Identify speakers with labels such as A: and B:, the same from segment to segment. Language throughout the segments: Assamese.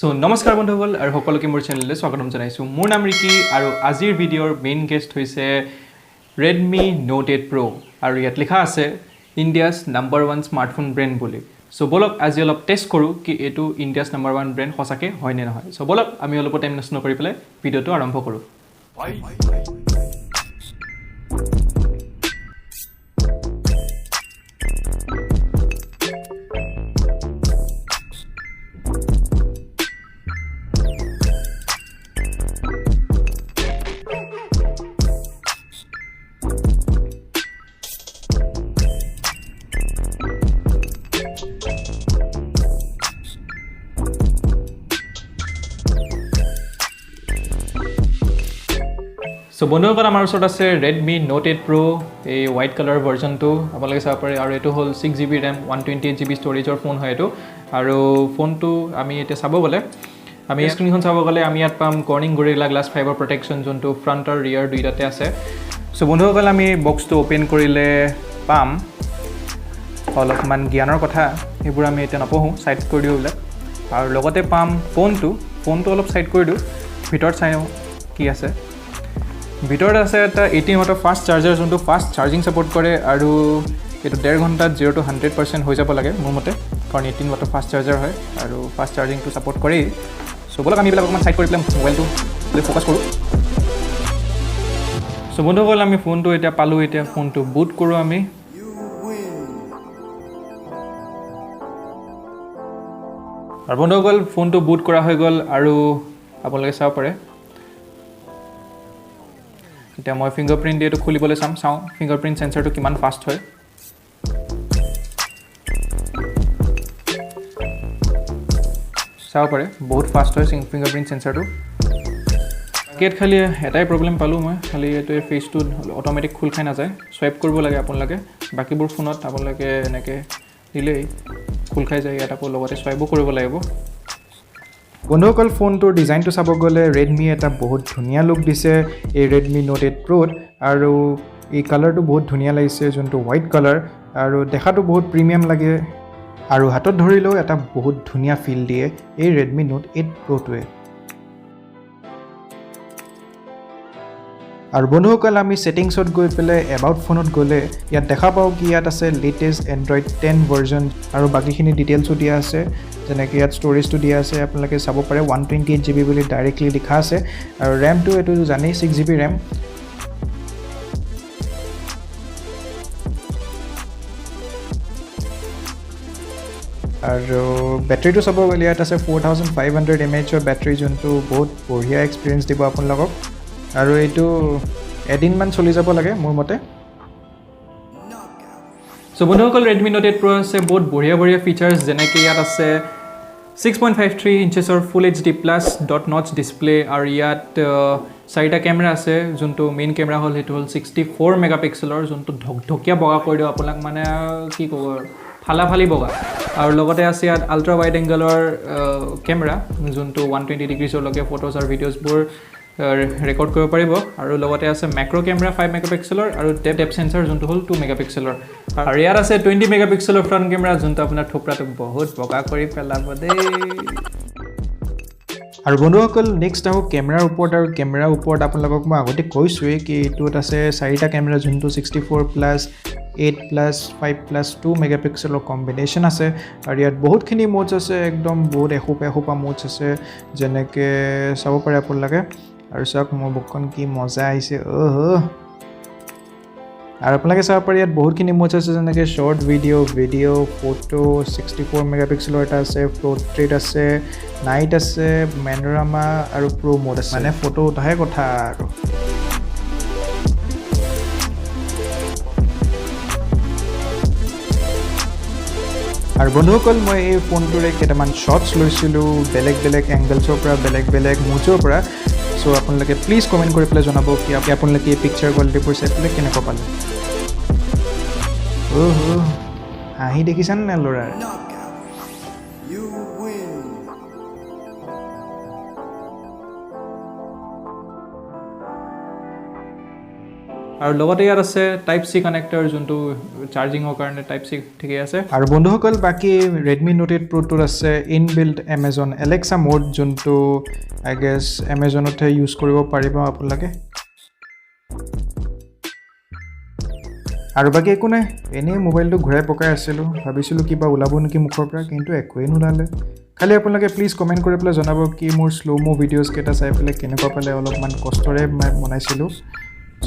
A: So নমস্কাৰ বন্ধুসকল আৰু সকলোকে মোৰ চেনেললৈ স্বাগতম জনাইছো মোৰ নাম ৰিকি আৰু আজিৰ ভিডিঅ'ৰ মেইন গেষ্ট হৈছে Redmi Note 8 Pro আৰু ইয়াত লিখা আছে ইণ্ডিয়াছ নাম্বাৰ 1 স্মাৰ্টফোন ব্ৰেণ্ড বুলি সো বলক আজি অলপ টেষ্ট কৰো কি এটো ইণ্ডিয়াছ নাম্বাৰ 1 ব্ৰেণ্ড সঁচাকে হয় নে নহয় সো বলক আমি অলপ টাইম নষ্ট নকৰি পেলাই ভিডিঅ'টো আৰম্ভ কৰো So বন্ধুসকল আমাৰ ওচৰত আছে Redmi Note 8 Pro এই হোৱাইট কালাৰ ভাৰ্জনটো আপোনালোকে চাব পাৰে আৰু এটো হ'ল 6GB RAM 128GB ষ্টৰেজৰ ফোন হয় এটো আৰু ফোনটো আমি এটা চাব গলে আমি স্ক্ৰিনখন চাব গলে আমি ইয়াত পাম Corning Gorilla Glass Fiber Protection যোনটো ফ্ৰন্ট আৰু ৰিয়াৰ দুইটাতে আছে সো বন্ধুসকল আমি বক্সটো ওপেন কৰিলে পাম অলপমান জ্ঞানৰ কথা এইবোৰ আমি এটা নপঢ়ো সাইড কৰি দিও বলে আৰু লগতে পাম ফোনটো অলপ সাইড কৰি দিও ভিতৰত চাইও কি আছে ভিতৰত আছে এটা 18 ওয়াটৰ ফাষ্ট চাৰ্জাৰ যোনটো ফাষ্ট চাৰ্জিং সাপোৰ্ট কৰে আৰু এটো 1.5 ঘণ্টাত 0 to 100% হৈ যাব লাগে মোৰ মতে কাৰণ 18 ওয়াটৰ ফাষ্ট চাৰ্জাৰ হয় আৰু ফাষ্ট চাৰ্জিংটো সাপোৰ্ট কৰে সো বলক আমি বিলাক অকমান সাইড কৰি পেলাম মোবাইলটো ফোকাস কৰো সো বন্ধুসকল আমি ফোনটো এটা পালো এটা ফোনটো বুট কৰো আমি আৰু বন্ধুসকল ফোনটো বুট কৰা হৈ গল আৰু আপোনালোকে চাব পাৰে এটা মই ফিংগাৰপ্ৰিন্ট দিয়েটো খুলিবলৈ চাও ফিংগাৰপ্ৰিন্ট সেন্সৰটো কিমান ফাষ্ট হয় চাব পাৰে বহুত ফাষ্ট হয় ফিংগাৰপ্ৰিন্ট সেন্সৰটো কেট খালি এটাই প্ৰবলেম পালো মই খালি এটো ফেসটো অটোমেটিক খুল খাই না যায় সোৱাইপ কৰিব লাগে আপোনালোকে বাকিবোৰ ফোনত আপোনালোকে এনেকে দিলেই খুল খাই যায় এটা কো লগতে সোৱাইপও কৰিব লাগিব বন্ধুসকল ফোনটোৰ ডিজাইনটো চাব গলে Redmi এটা বহুত ধুনিয়া লুক দিছে এই Redmi Note 8 Pro আৰু এই কালাৰটো বহুত ধুনিয়া লাগিছে যোনটো হোৱাইট কালাৰ আৰু দেখাটো বহুত প্ৰিমিয়াম লাগে আৰু হাতত ধৰিলেও এটা বহুত ধুনিয়া ফিল দিয়ে এই Redmi Note 8 Pro টোৱে আৰু বন্ধুসকল আমি সেটিংছত গৈ পেলে এবাউট ফোনত গলে ইয়াত দেখা পাও কি ইয়াত আছে লেটেষ্ট Android 10 ভাৰ্জন আৰু বাকিখিনি ডিটেইলছও দিয়া আছে যেনেকৈ ইয়াত ষ্টৰেজটো দিয়া আছে আপোনালোকে চাব পাৰে 128GB বুলি ডাইৰেক্টলি লিখা আছে আৰু RAM টো এটো জানেই 6GB RAM আৰু বেটাৰীটো চাব গলে ইয়াত আছে 4500 mAh ৰ বেটাৰী যোনটো বহুত বঢ়িয়া এক্সপেৰিয়েন্স দিব আপোনালোকক আৰু এটো এদিন মান চলি যাব লাগে মোৰ মতে সো বন্ধুসকল Redmi Note 8 Pro আছে বহুত বঢ়িয়া ফিচাৰ্স যেনেকৈ ইয়াত আছে 6.53 ইঞ্চেছৰ ফুল HD প্লাস ডট নচ ডিসপ্লে আৰু ইয়াত চাৰিটা কেমেৰা আছে যোনটো মেইন কেমেৰা হল হেটো হল 64 মেগাপিক্সেলৰ যোনটো ঢকঢকিয়া বগা কৰি দিও আপোনাক মানে কি কব ফালাফালি বগা আৰু লগতে আছে ইয়াত আল্ট্ৰা ওয়াইড এংগলৰ কেমেৰা যোনটো 120 ডিগ্ৰীছৰ লগে ফটোজ আৰু ভিডিঅ'ছবোৰ ৰেকৰ্ড কৰিব পাৰিব আৰু লগতে আছে ম্যাক্ৰো কেমেৰা 5 মেগাপিক্সেলৰ আৰু ডেপথ সেন্সৰ যোনটো হল 2 মেগাপিক্সেলৰ আৰু ইয়াত আছে 20 মেগাপিক্সেলৰ ফ্ৰন্ট কেমেৰা যোনটো আপোনাৰ থোপৰাটো বহুত বগা কৰি পেলাব দে আৰু বন্ধুসকল নেক্সট আহো কেমেৰাৰ ওপৰত আপোনালোকক মই আগতে কৈছোৱে কি এটোত আছে চাৰিটা কেমেৰা যোনটো 64 প্লাস 8 প্লাস 5 প্লাস 2 মেগাপিক্সেলৰ কম্বিনেশন আছে আৰু ইয়াত বহুতখিনি মোডছ আছে একদম বহুত এখোপা মোডছ আছে যেনেকৈ চাব পাৰে আপোনালোকে আৰু চাওক মোৰ বুকখন কি মজা আহিছে আৰু আপোনালোকে চাব পাৰে ইয়াত বহুতখিনি মোডছ আছে যেনেকৈ শৰ্ট ভিডিঅ' ফটো 64 মেগাপিক্সেলৰ এটা আছে পোৰ্ট্ৰেইট আছে নাইট আছে মেনোৰামা আৰু প্ৰো মোড আছে মানে ফটো উঠাহে কথা আৰু বন্ধুসকল মই এই ফোনটোৰে কেইটামান শটছ লৈছিলো বেলেগ এংগলছৰ পৰা বেলেগ মোডছৰ পৰা সো আপোনালোকে প্লিজ কমেন্ট কৰি পেলাই জনাব কি আপোনালোকে এই পিকচাৰ কোৱালিটিবোৰ চাই পেলাই কেনেকুৱা পালে হাঁহি দেখিছানে না লৰাৰ আৰু লগতে ইয়াত আছে টাইপ চি কানেক্টৰ যোনটো চাৰ্জিঙৰ কাৰণে টাইপ চি ঠিকে আছে আৰু বন্ধুসকল বাকী Redmi Note 8 Pro টোৰ আছে ইনবিল্ট Amazon Alexa মোড যোনটো আই গেছ Amazonতে ইউজ কৰিব পাৰিব আপোনালোকে আৰু বাকী একো নাই এনেই মোবাইলটো ঘূৰাই পকাই আছিলোঁ ভাবিছিলোঁ কিবা ওলাব নেকি মুখৰ পৰা কিন্তু একোৱেই নোলালে খালি আপোনালোকে প্লিজ কমেণ্ট কৰি পেলাই জনাব কি মোৰ শ্ল' মো ভিডিঅ'জ কেইটা চাই পেলাই কেনেকুৱা পালে অলপমান কষ্টৰে মই বনাইছিলোঁ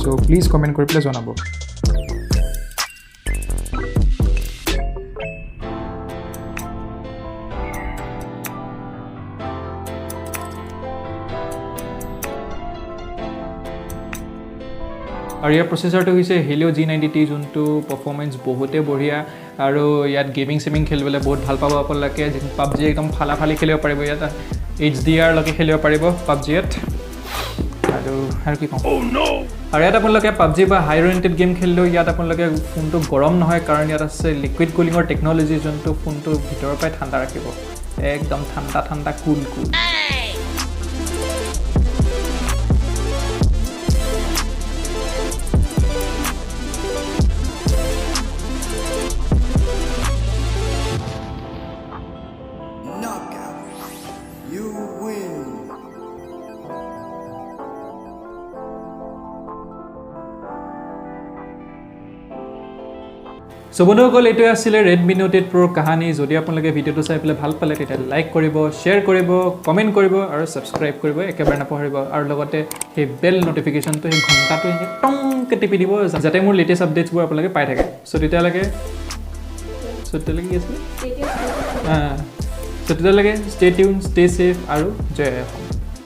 A: চ' প্লিজ কমেণ্ট কৰি পেলাই জনাব আৰু ইয়াৰ প্ৰচেছৰটো হৈছে Helio G90T যোনটো পাৰফৰ্মেন্স বহুতে বঢ়িয়া আৰু ইয়াত গেমিং সেমিং খেলিবলৈ বহুত ভাল পাব আপোনালোকে PUBG একদম ফালাফালি খেলিব পাৰিব ইয়াত HDR লকে খেলিব পাৰিব PUBG ত আৰু কি কম আৰু ইয়াত আপোনালোকে PUBG বা হাই ৰেটেড গেম খেলিলেও ইয়াত আপোনালোকে ফোনটো গৰম নহয় কাৰণ ইয়াত আছে লিকুইড কুলিঙৰ টেকনলজি যোনটো ফোনটো ভিতৰৰ পৰা ঠাণ্ডা ৰাখিব একদম ঠাণ্ডা ঠাণ্ডা কুল সো বন্ধুসকল এইটোৱে আছিলে Redmi Note 8 Pro কাহানী যদি আপোনালোকে ভিডিঅ'টো চাই পেলাই ভাল পালে তেতিয়া লাইক কৰিব শ্বেয়াৰ কৰিব কমেণ্ট কৰিব আৰু ছাবস্ক্ৰাইব কৰিব একেবাৰে নাপাহৰিব আৰু লগতে সেই বেল নটিফিকেশ্যনটো সেই ঘণ্টাটো টংকে টিপি দিব যাতে মোৰ লেটেষ্ট আপডেটছবোৰ আপোনালোকে পাই থাকে সো তেতিয়ালৈকে কি আছিলে ষ্টে টিউন ষ্টে ছেফ আৰু জয় অসম